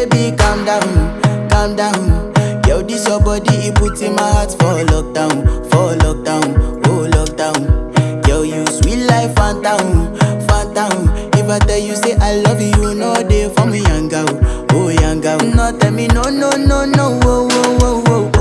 baby, calm down. Yo, this your body, it put in my heart for lockdown, oh lockdown. Yo, you sweet life, phantom, phantom. If I tell you say I love you, no day for me, young girl, oh young girl. No tell me no, oh, oh, oh, oh, oh.